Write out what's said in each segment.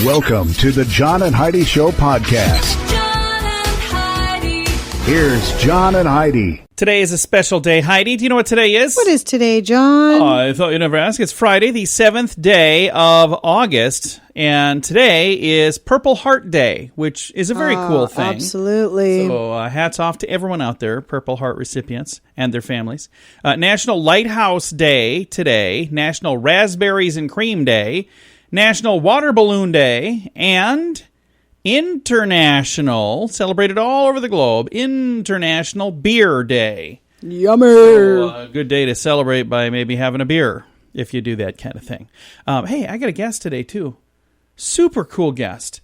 Welcome to the John and Heidi Show podcast. John and Heidi. Here's John and Heidi. Today is a special day. Heidi, do you know what today is? What is today, John? Oh, I thought you'd never ask. It's Friday, the 7th day of August, and today is Purple Heart Day, which is a very cool thing. Absolutely. So hats off to everyone out there, Purple Heart recipients and their families. National Lighthouse Day today, National Raspberries and Cream Day, National Water Balloon Day, and International, celebrated all over the globe, International Beer Day. Yummer. So, a good day to celebrate by maybe having a beer, if you do that kind of thing. Hey, I got a guest today, too. Super cool guest.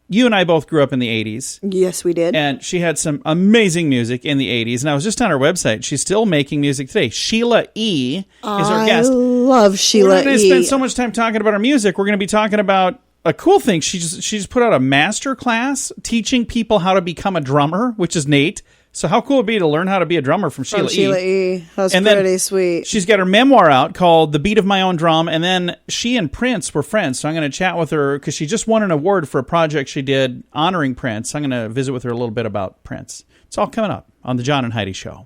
You and I both grew up in the 80s. Yes, we did. And she had some amazing music in the 80s. And I was just on her website. She's still making music today. Sheila E is our guest. I love Sheila E. We're not going to spend so much time talking about her music. We're going to be talking about a cool thing. She just put out a master class teaching people how to become a drummer, which is neat. So how cool would it be to learn how to be a drummer from Sheila E? Sheila E. That's and pretty sweet. She's got her memoir out called The Beat of My Own Drum. And then she and Prince were friends. So I'm going to chat with her because she just won an award for a project she did honoring Prince. I'm going to visit with her a little bit about Prince. It's all coming up on the John and Heidi Show.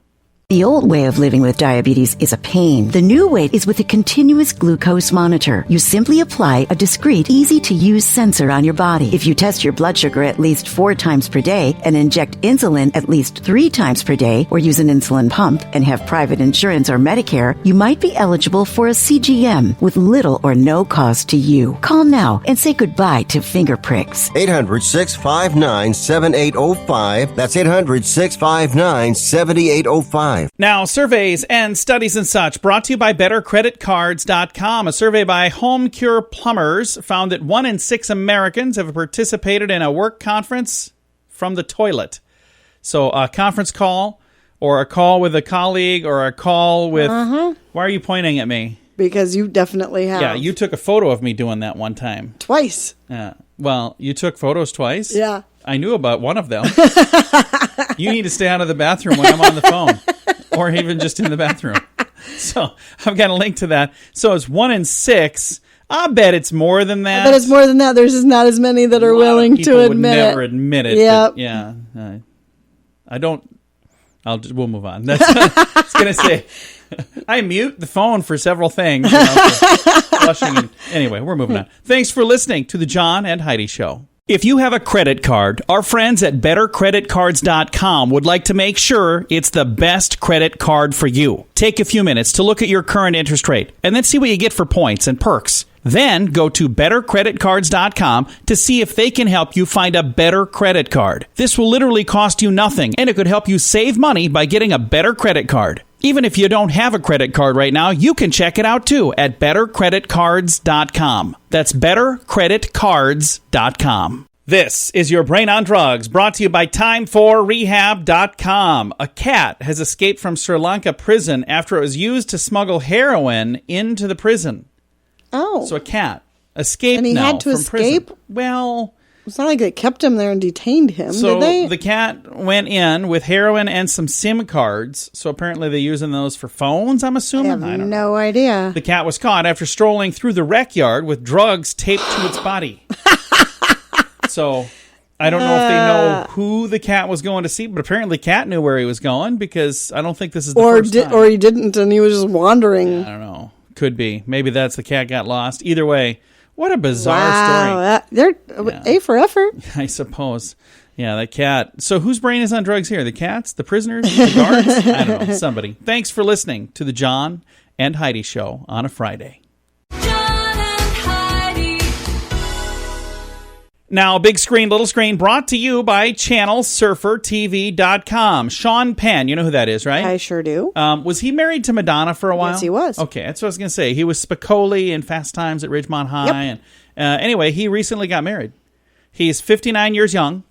The old way of living with diabetes is a pain. The new way is with a continuous glucose monitor. You simply apply a discreet, easy-to-use sensor on your body. If you test your blood sugar at least 4 times per day and inject insulin at least 3 times per day or use an insulin pump and have private insurance or Medicare, you might be eligible for a CGM with little or no cost to you. Call now and say goodbye to finger pricks. 800-659-7805. That's 800-659-7805. Now, surveys and studies and such brought to you by BetterCreditCards.com. A survey by Home Cure Plumbers found that 1 in 6 Americans have participated in a work conference from the toilet. So a conference call or a call with a colleague or a call with... Why are you pointing at me? Because you definitely have. Yeah, you took a photo of me doing that one time. Twice. Yeah. Well, you took photos twice? Yeah. I knew about one of them. You need to stay out of the bathroom when I'm on the phone. Or even just in the bathroom. So I've got a link to that. So it's 1 in 6. I bet it's more than that. I bet it's more than that. There's just not as many that are willing to admit it. Would never admit it. Yep. Yeah. I don't. We'll move on. That's I was going to say. I mute the phone for several things. For flushing and, anyway, we're moving on. Thanks for listening to the John and Heidi Show. If you have a credit card, our friends at BetterCreditCards.com would like to make sure it's the best credit card for you. Take a few minutes to look at your current interest rate and then see what you get for points and perks. Then go to BetterCreditCards.com to see if they can help you find a better credit card. This will literally cost you nothing, and it could help you save money by getting a better credit card. Even if you don't have a credit card right now, you can check it out too at BetterCreditCards.com. That's BetterCreditCards.com. This is your Brain on Drugs, brought to you by Time4Rehab.com. A cat has escaped from Sri Lanka prison after it was used to smuggle heroin into the prison. Oh. So a cat escaped now and he had to from escape? prison. Well... It's not like they kept him there and detained him, so did they? The cat went in with heroin and some SIM cards. So apparently they're using those for phones, I'm assuming. I have no idea. The cat was caught after strolling through the rec yard with drugs taped to its body. So I don't know if they know who the cat was going to see, but apparently the cat knew where he was going because I don't think this is the first time. Or he didn't and he was just wandering. I don't know. Could be. Maybe that's the cat got lost. Either way. What a bizarre story. They're A for effort. I suppose. Yeah, that cat. So whose brain is on drugs here? The cats? The prisoners? The guards? I don't know. Somebody. Thanks for listening to the John and Heidi Show on a Friday. John and Heidi. Now, big screen, little screen, brought to you by ChannelSurferTV.com. Sean Penn, you know who that is, right? I sure do. Was he married to Madonna for a while? Yes, he was. Okay, that's what I was going to say. He was Spicoli in Fast Times at Ridgemont High. Yep. And anyway, he recently got married. He's 59 years young,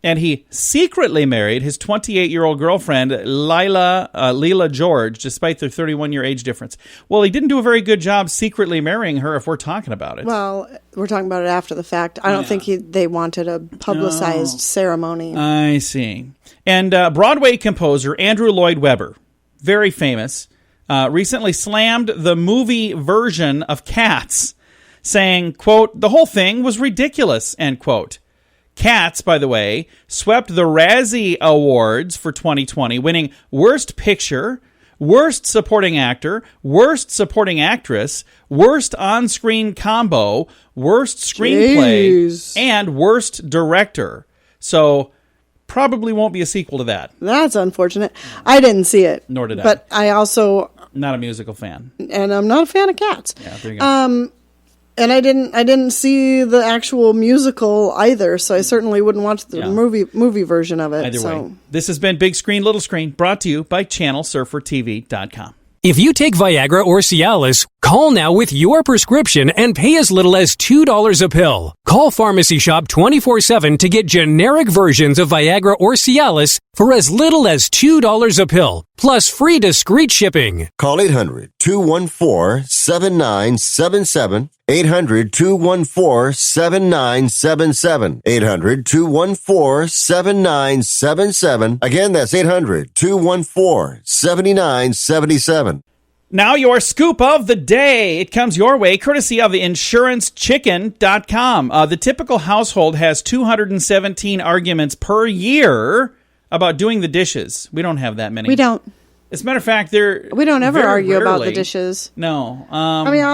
and he secretly married his 28-year-old girlfriend, Leila George, despite their 31-year age difference. Well, he didn't do a very good job secretly marrying her if we're talking about it. Well, we're talking about it after the fact. I don't think they wanted a publicized ceremony. I see. And Broadway composer Andrew Lloyd Webber, very famous, recently slammed the movie version of Cats, saying, quote, "The whole thing was ridiculous," end quote. Cats, by the way, swept the Razzie Awards for 2020, winning Worst Picture, Worst Supporting Actor, Worst Supporting Actress, Worst On-Screen Combo, Worst Screenplay, Jeez. and Worst Director. So probably won't be a sequel to that. That's unfortunate. I didn't see it. Nor did I. But I also, Not a musical fan. and I'm not a fan of cats. Yeah, there you go. And I didn't see the actual musical either, so I certainly wouldn't watch the Yeah. movie version of it. Either so. way. This has been Big Screen, Little Screen, brought to you by ChannelSurferTV.com. If you take Viagra or Cialis, call now with your prescription and pay as little as $2 a pill. Call Pharmacy Shop 24/7 to get generic versions of Viagra or Cialis for as little as $2 a pill, plus free discreet shipping. Call 800-214-7977. 800-214-7977. 800-214-7977. Again, that's 800-214-7977. Now your scoop of the day. It comes your way courtesy of the InsuranceChicken.com. The typical household has 217 arguments per year about doing the dishes. We don't have that many. We don't. As a matter of fact, We don't ever very argue about the rarely- dishes. No. I mean,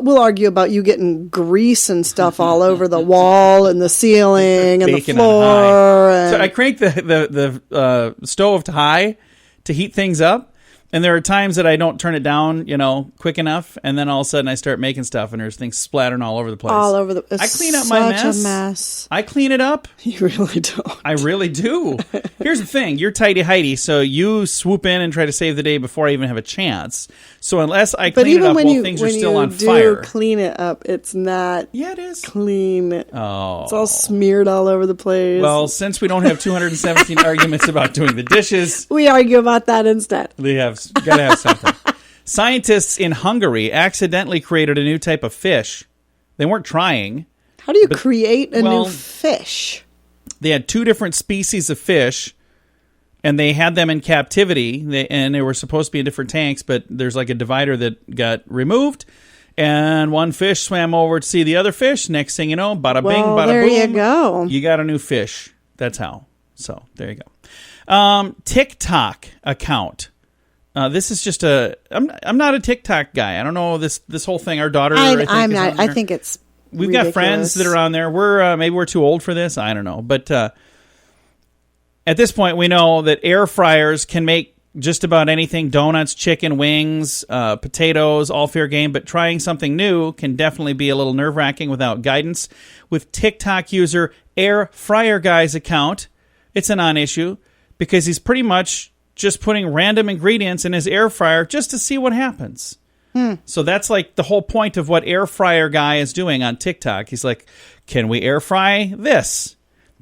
we'll argue about you getting grease and stuff all over the wall and the ceiling and the Bacon on floor. high. So And I crank the stove to high to heat things up. And there are times that I don't turn it down, quick enough, and then all of a sudden I start making stuff, and there's things splattering all over the place. all over I clean up my mess. Such a mess. I clean it up. You really don't. I really do. Here's the thing. You're tidy Heidi, so you swoop in and try to save the day before I even have a chance. So unless I But clean it even up when while you things when are still you on do fire. clean it up, it's not Yeah, it is. clean. Oh. It's all smeared all over the place. Well, since we don't have 217 arguments about doing the dishes, we argue about that instead. we have got to have something. Scientists in Hungary accidentally created a new type of fish. They weren't trying. How do you create a well, new fish? They had two different species of fish, and they had them in captivity. They were supposed to be in different tanks, but there's like a divider that got removed, and one fish swam over to see the other fish. Next thing you know, bada bing, Well, bada there boom. you go. You got a new fish. That's how. So there you go. TikTok account. This is just I'm not a TikTok guy. I don't know this whole thing. Our daughter, I think, I'm is not. on I there. think it's. We've got friends that are on there. We're maybe we're too old for this. I don't know. But at this point, we know that air fryers can make just about anything: donuts, chicken, wings, potatoes, all fair game. But trying something new can definitely be a little nerve-wracking without guidance. With TikTok user Air Fryer Guy's account, it's a non-issue because he's pretty much just putting random ingredients in his air fryer just to see what happens. So that's like the whole point of what Air Fryer Guy is doing on TikTok. He's like, can we air fry this?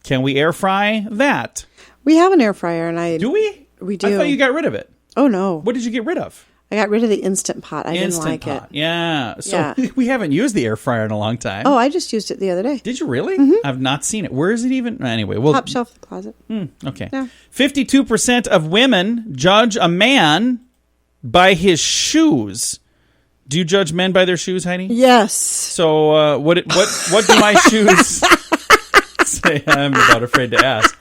Can we air fry that? We have an air fryer, and I Do we? We do. I thought you got rid of it. Oh no! What did you get rid of? I got rid of the Instant Pot. I didn't Instant like Pot. it. Yeah. So Yeah. we haven't used the air fryer in a long time. Oh, I just used it the other day. Did you really? I've not seen it. Where is it even? Anyway, well, Top shelf closet. okay. Yeah. 52% of women judge a man by his shoes. Do you judge men by their shoes, Heidi? Yes. So what do my shoes say? I'm about afraid to ask.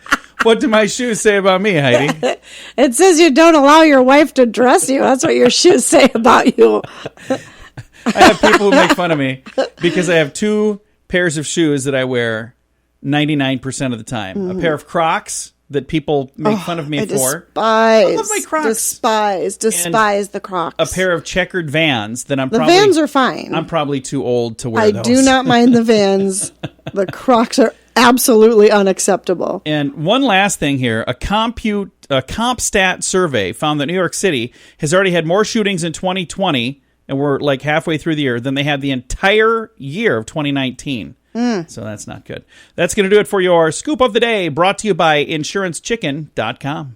What do my shoes say about me, Heidi? It says you don't allow your wife to dress you. That's what your shoes say about you. I have people who make fun of me because I have two pairs of shoes that I wear 99% of the time. A pair of Crocs that people make fun of me I for. despise. I love my Crocs. Despise the Crocs. A pair of checkered Vans that The Vans are fine. I'm probably too old to wear I those. do not mind the Vans. The Crocs are absolutely unacceptable. And one last thing here, a CompStat survey found that New York City has already had more shootings in 2020, and we're like halfway through the year, than they had the entire year of 2019. So that's not good. That's going to do it for your Scoop of the Day, brought to you by InsuranceChicken.com.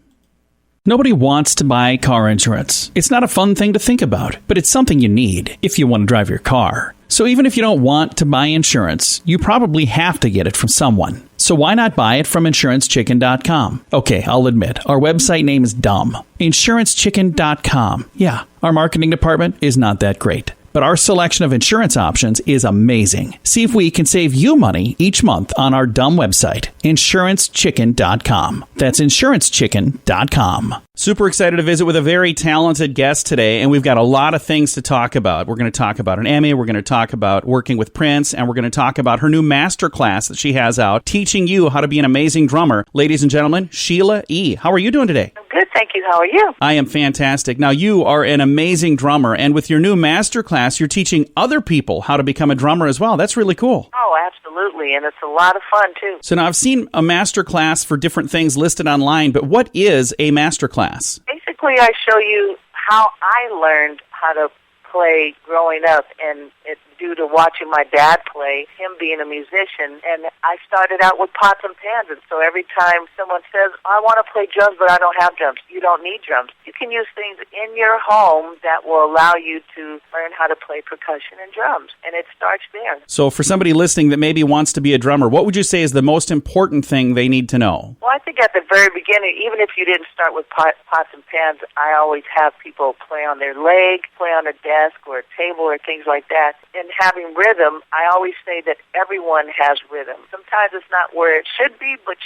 Nobody wants to buy car insurance. It's not a fun thing to think about, but it's something you need if you want to drive your car. So even if you don't want to buy insurance, you probably have to get it from someone. So why not buy it from InsuranceChicken.com? Okay, I'll admit, our website name is dumb. InsuranceChicken.com. Yeah, our marketing department is not that great. But our selection of insurance options is amazing. See if we can save you money each month on our dumb website, InsuranceChicken.com. That's InsuranceChicken.com. Super excited to visit with a very talented guest today, and we've got a lot of things to talk about. We're going to talk about an Emmy, we're going to talk about working with Prince, and we're going to talk about her new master class that she has out, teaching you how to be an amazing drummer. Ladies and gentlemen, Sheila E. How are you doing today? I'm good, thank you. How are you? I am fantastic. Now, you are an amazing drummer, and with your new master class, you're teaching other people how to become a drummer as well. That's really cool. Oh, absolutely, and it's a lot of fun, too. So now I've seen a master class for different things listed online, but what is a master class? Basically, I show you how I learned how to play growing up, and it's due to watching my dad play, him being a musician, and I started out with pots and pans, and so every time someone says, I want to play drums, but I don't have drums, you don't need drums. You can use things in your home that will allow you to learn how to play percussion and drums, and it starts there. So for somebody listening that maybe wants to be a drummer, what would you say is the most important thing they need to know? Well, I think at the very beginning, even if you didn't start with pots and pans, I always have people play on their leg, play on a desk or a table or things like that. And having rhythm, I always say that everyone has rhythm. Sometimes it's not where it should be, but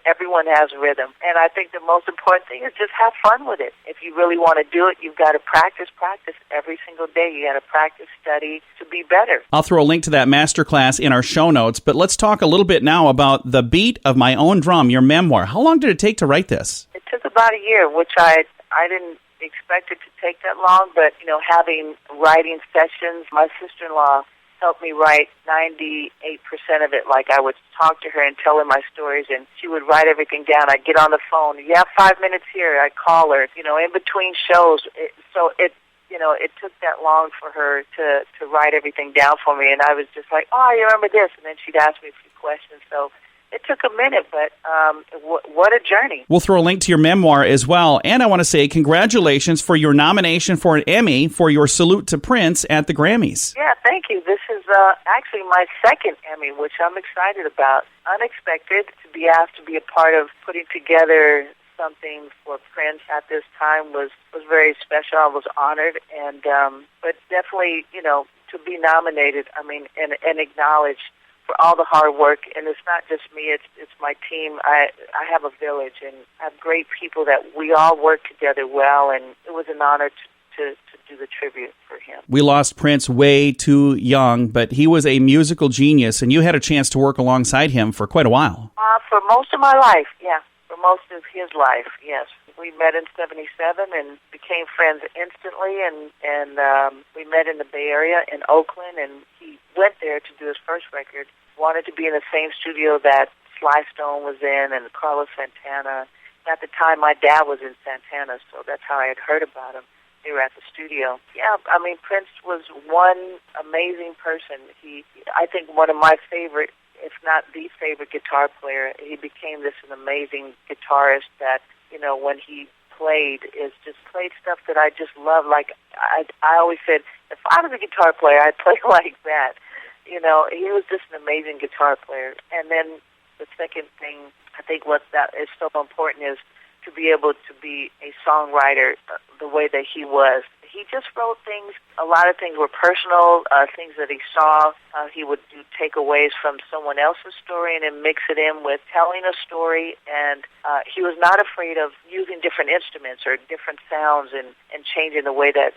everyone has rhythm. And I think the most important thing is just have fun with it. If you really want to do it, you've got to practice every single day. You got to practice, study to be better. I'll throw a link to that masterclass in our show notes, but let's talk a little bit now about The Beat of My Own Drum, your memoir. How long did it take to write this? It took about a year, which I didn't expect it to take that long, but, having writing sessions, my sister-in-law helped me write 98% of it. Like, I would talk to her and tell her my stories, and she would write everything down. I'd get on the phone. You have 5 minutes here. I'd call her, in between shows. It took that long for her to write everything down for me, and I was just like, oh, you remember this? And then she'd ask me a few questions, so it took a minute, but what a journey. We'll throw a link to your memoir as well. And I want to say congratulations for your nomination for an Emmy for your Salute to Prince at the Grammys. Yeah, thank you. This is actually my second Emmy, which I'm excited about. Unexpected to be asked to be a part of putting together something for Prince at this time was very special. I was honored, and but definitely, to be nominated, and acknowledged for all the hard work, and it's not just me, it's my team. I have a village, and I have great people that we all work together well, and it was an honor to do the tribute for him. We lost Prince way too young, but he was a musical genius, and you had a chance to work alongside him for quite a while. For most of my life, yeah. For most of his life, yes. We met in 77 and became friends instantly, and we met in the Bay Area in Oakland, and he went there to do his first record, wanted to be in the same studio that Sly Stone was in and Carlos Santana. At the time, my dad was in Santana, so that's how I had heard about him. They were at the studio. Yeah, Prince was one amazing person. I think one of my favorite, if not the favorite guitar player. He became this an amazing guitarist that, when he played, played stuff that I just love. Like, I always said, if I was a guitar player, I'd play like that. He was just an amazing guitar player. And then the second thing, I think what that is so important is to be able to be a songwriter the way that he was. He just wrote things, a lot of things were personal, things that he saw. He would do takeaways from someone else's story and then mix it in with telling a story. And he was not afraid of using different instruments or different sounds and changing the way that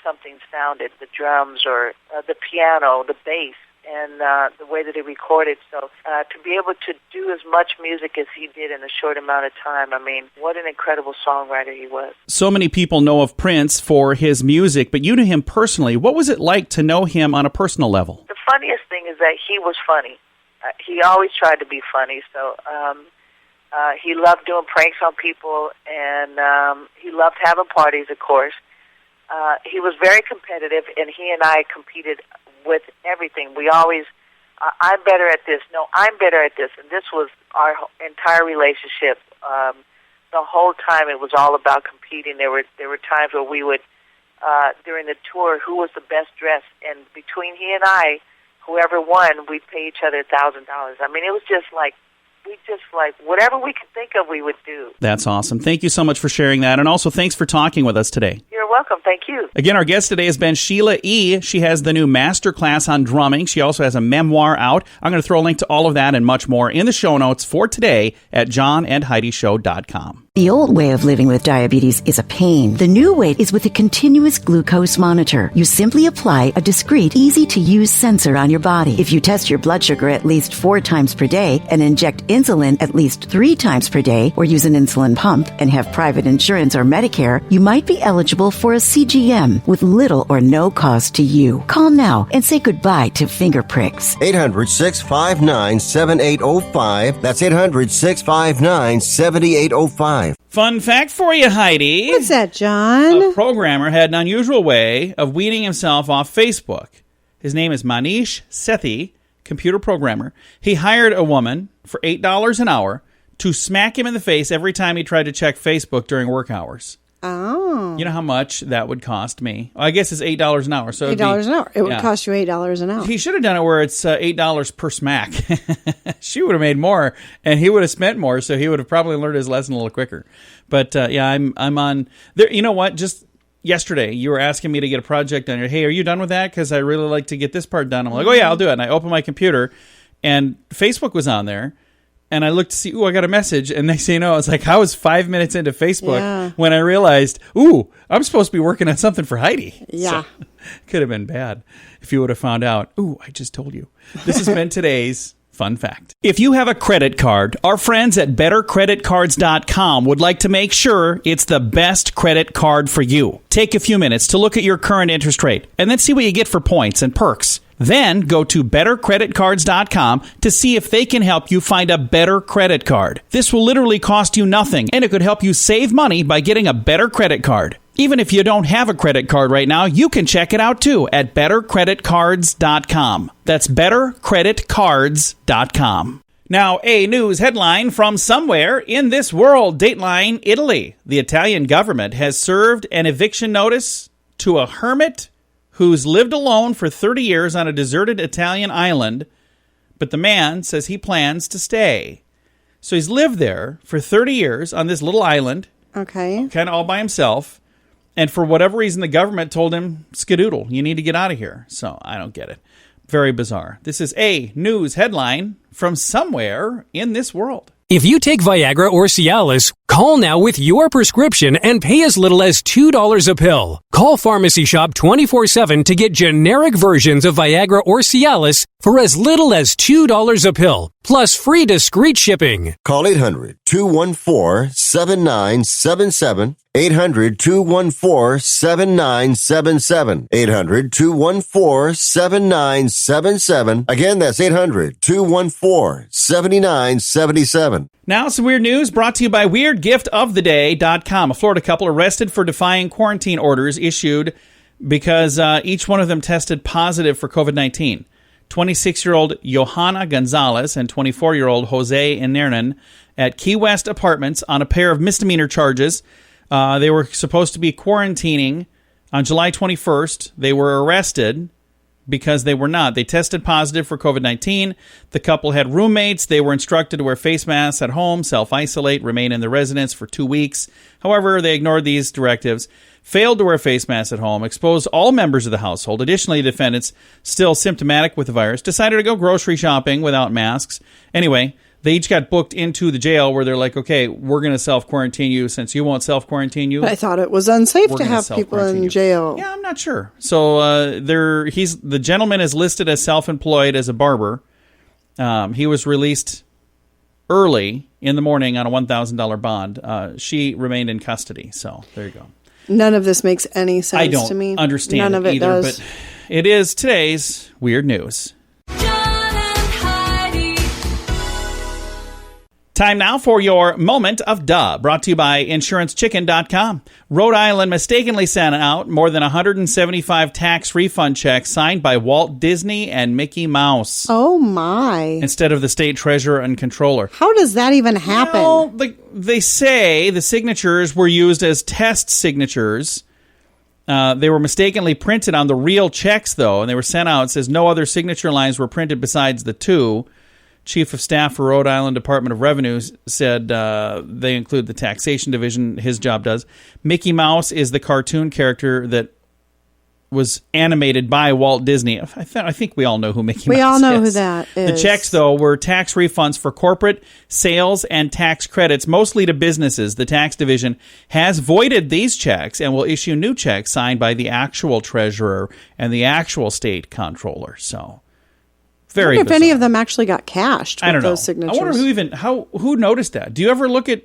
something sounded, the drums or the piano, the bass, and the way that he recorded. So to be able to do as much music as he did in a short amount of time, what an incredible songwriter he was. So many people know of Prince for his music, but you knew him personally. What was it like to know him on a personal level? The funniest thing is that he was funny. He always tried to be funny, so he loved doing pranks on people, and he loved having parties, of course. He was very competitive, and he and I competed with everything. We always, I'm better at this. No, I'm better at this. And this was our entire relationship. The whole time it was all about competing. There were times where we would, during the tour, who was the best dressed. And between he and I, whoever won, we'd pay each other $1,000. It was just like we just like whatever we could think of, we would do. That's awesome. Thank you so much for sharing that. And also, thanks for talking with us today. You're welcome. Thank you. Again, our guest today has been Sheila E. She has the new master class on drumming. She also has a memoir out. I'm going to throw a link to all of that and much more in the show notes for today at johnandheidishow.com. The old way of living with diabetes is a pain. The new way is with a continuous glucose monitor. You simply apply a discreet, easy-to-use sensor on your body. If you test your blood sugar at least 4 times per day and inject insulin at least 3 times per day or use an insulin pump and have private insurance or Medicare, you might be eligible for a CGM with little or no cost to you. Call now and say goodbye to finger pricks. 800-659-7805. That's 800-659-7805. Fun fact for you, Heidi. What's that, John? A programmer had an unusual way of weaning himself off Facebook. His name is Manish Sethi, computer programmer. He hired a woman for $8 an hour to smack him in the face every time he tried to check Facebook during work hours. Oh. You know how much that would cost me? Well, I guess it's $8 an hour. So $8 an hour. It would yeah. cost you $8 an hour. He should have done it where it's $8 per smack. She would have made more, and he would have spent more, so he would have probably learned his lesson a little quicker. But yeah, I'm on there. You know what? Just yesterday, you were asking me to get a project done. Hey, are you done with that? Because I really like to get this part done. I'm like, oh yeah, I'll do it. And I open my computer, and Facebook was on there. And I looked to see, I got a message. And next thing you know, I was like, I was 5 minutes into Facebook when I realized, I'm supposed to be working on something for Heidi. Yeah. So, could have been bad if you would have found out. I just told you. This has been today's fun fact. If you have a credit card, our friends at BetterCreditCards.com would like to make sure it's the best credit card for you. Take a few minutes to look at your current interest rate and then see what you get for points and perks. Then go to BetterCreditCards.com to see if they can help you find a better credit card. This will literally cost you nothing, and it could help you save money by getting a better credit card. Even if you don't have a credit card right now, you can check it out too at BetterCreditCards.com. That's BetterCreditCards.com. Now, a news headline from somewhere in this world. Dateline, Italy. The Italian government has served an eviction notice to a hermit who's lived alone for 30 years on a deserted Italian island, but the man says he plans to stay. So he's lived there for 30 years on this little island, Okay. kind of all by himself, and for whatever reason, the government told him, skedoodle, you need to get out of here. So I don't get it. Very bizarre. This is a news headline from somewhere in this world. If you take Viagra or Cialis, call now with your prescription and pay as little as $2 a pill. Call Pharmacy Shop 24/7 to get generic versions of Viagra or Cialis for as little as $2 a pill, plus free discreet shipping. Call 800-214-7977. 800-214-7977. 800-214-7977. Again, that's 800-214-7977. Now, some weird news brought to you by WeirdGiftOfTheDay.com. A Florida couple arrested for defying quarantine orders issued because each one of them tested positive for COVID-19. 26-year-old Johanna Gonzalez and 24-year-old Jose Inernan at Key West Apartments on a pair of misdemeanor charges. They were supposed to be quarantining on July 21st. They were arrested because they were not. They tested positive for COVID-19. The couple had roommates. They were instructed to wear face masks at home, self-isolate, remain in the residence for 2 weeks. However, they ignored these directives, failed to wear face masks at home, exposed all members of the household. Additionally, the defendants, still symptomatic with the virus, decided to go grocery shopping without masks. Anyway, they each got booked into the jail where they're like, okay, we're going to self-quarantine you since you won't self-quarantine you. But I thought it was unsafe We're to gonna have people self-quarantine in you. jail. Yeah, I'm not sure. So the gentleman is listed as self-employed as a barber. He was released early in the morning on a $1,000 bond. She remained in custody. So there you go. None of this makes any sense I don't to me. understand None of it either, does. but it is today's weird news. John and Heidi. Time now for your moment of duh, brought to you by InsuranceChicken.com. Rhode Island mistakenly sent out more than 175 tax refund checks signed by Walt Disney and Mickey Mouse Oh, my. instead of the state treasurer and controller. How does that even happen? Well, they say the signatures were used as test signatures. They were mistakenly printed on the real checks, though, and they were sent out. It says no other signature lines were printed besides the two. Chief of Staff for Rhode Island Department of Revenue said they include the taxation division. His job does. Mickey Mouse is the cartoon character that was animated by Walt Disney. I think we all know who Mickey Mouse is. We all know who that is. The checks, though, were tax refunds for corporate sales and tax credits, mostly to businesses. The tax division has voided these checks and will issue new checks signed by the actual treasurer and the actual state comptroller. So, very I wonder if bizarre. any of them actually got cashed with I don't know. those signatures. I wonder who noticed that. Do you ever look at,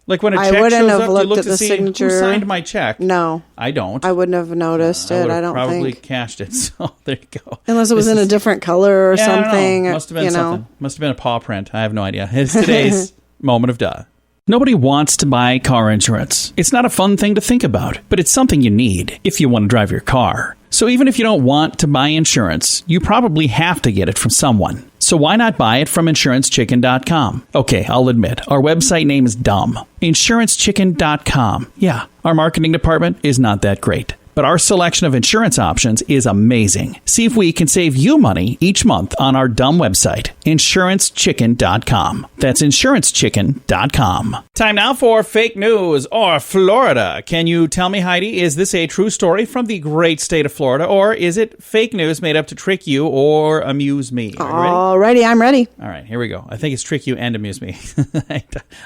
like when a I check wouldn't shows have up, do you looked look at to the see signature. who signed my check? No. I don't. I wouldn't have noticed it, I don't probably think. cashed it. So there you go. Unless it was in a different color or Yeah, I don't know. something. Must have been you know. something. Must have been a paw print. I have no idea. It's today's moment of duh. Nobody wants to buy car insurance. It's not a fun thing to think about, but it's something you need if you want to drive your car. So even if you don't want to buy insurance, you probably have to get it from someone. So why not buy it from InsuranceChicken.com? Okay, I'll admit, our website name is dumb. InsuranceChicken.com. Yeah, our marketing department is not that great. But our selection of insurance options is amazing. See if we can save you money each month on our dumb website, InsuranceChicken.com. That's InsuranceChicken.com. Time now for fake news or Florida. Can you tell me, Heidi, is this a true story from the great state of Florida, or is it fake news made up to trick you or amuse me? Are you ready? Alrighty, I'm ready. All right, here we go. I think it's trick you and amuse me.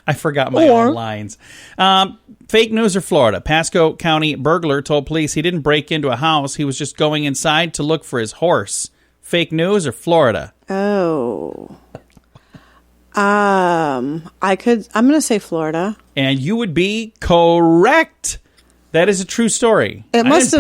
I forgot my own lines. Fake news or Florida. Pasco County burglar told police he didn't break into a house. He was just going inside to look for his horse. Fake news or Florida? Oh. I'm going to say Florida. And you would be correct. That is a true story. There must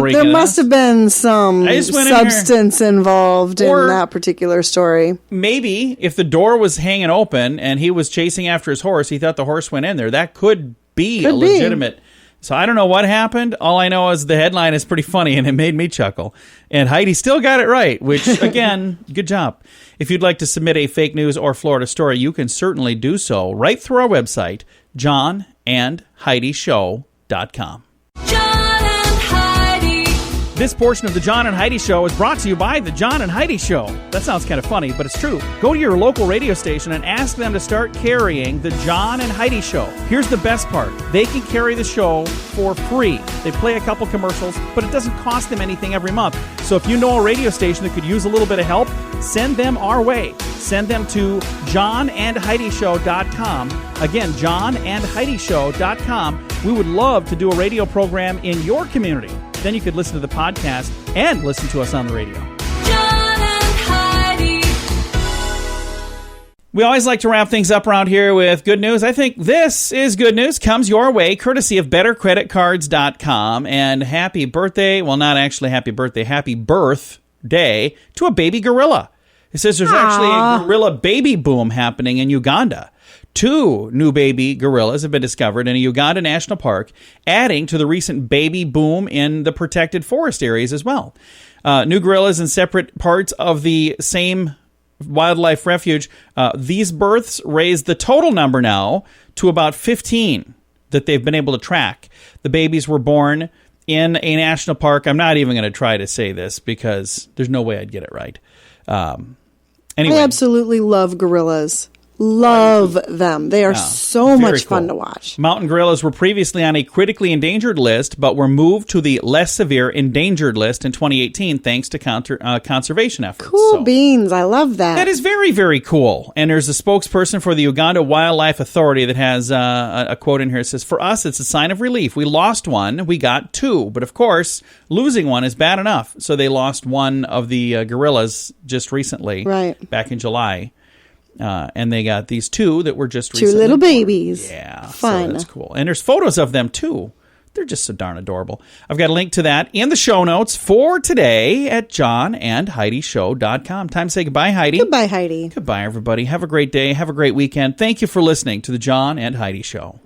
have been some I just went in substance involved in Or- that particular story. Maybe if the door was hanging open and he was chasing after his horse, he thought the horse went in there. That could be a legitimate. So I don't know what happened. All I know is the headline is pretty funny and it made me chuckle. And Heidi still got it right, which, again, good job. If you'd like to submit a fake news or Florida story, you can certainly do so right through our website, johnandheidishow.com. John and Heidi. This portion of the John and Heidi Show is brought to you by the John and Heidi Show. That sounds kind of funny, but it's true. Go to your local radio station and ask them to start carrying the John and Heidi Show. Here's the best part. They can carry the show for free. They play a couple commercials, but it doesn't cost them anything every month. So if you know a radio station that could use a little bit of help, send them our way. Send them to johnandheidishow.com. Again, johnandheidishow.com. We would love to do a radio program in your community. Then you could listen to the podcast and listen to us on the radio. John and Heidi. We always like to wrap things up around here with good news. I think this is good news. Comes your way courtesy of BetterCreditCards.com. And happy birthday. Well, not actually happy birthday. Happy birthday to a baby gorilla. It says there's actually a gorilla baby boom happening in Uganda. 2 new baby gorillas have been discovered in a Uganda national park, adding to the recent baby boom in the protected forest areas as well. New gorillas in separate parts of the same wildlife refuge. These births raise the total number now to about 15 that they've been able to track. The babies were born in a national park. I'm not even going to try to say this because there's no way I'd get it right. Anyway. I absolutely love gorillas. Love them. They are so much fun to watch. Mountain gorillas were previously on a critically endangered list, but were moved to the less severe endangered list in 2018 thanks to conservation efforts. Cool beans. I love that. That is very, very cool. And there's a spokesperson for the Uganda Wildlife Authority that has a quote in here. It says, "For us, it's a sign of relief. We lost one. We got 2. But of course, losing one is bad enough." So they lost one of the gorillas just recently, back in July. And they got these 2 that were just recently 2 little babies. Yeah. Fun. So that's cool. And there's photos of them, too. They're just so darn adorable. I've got a link to that in the show notes for today at johnandheidishow.com. Time to say goodbye, Heidi. Goodbye, Heidi. Goodbye, everybody. Have a great day. Have a great weekend. Thank you for listening to the John and Heidi Show.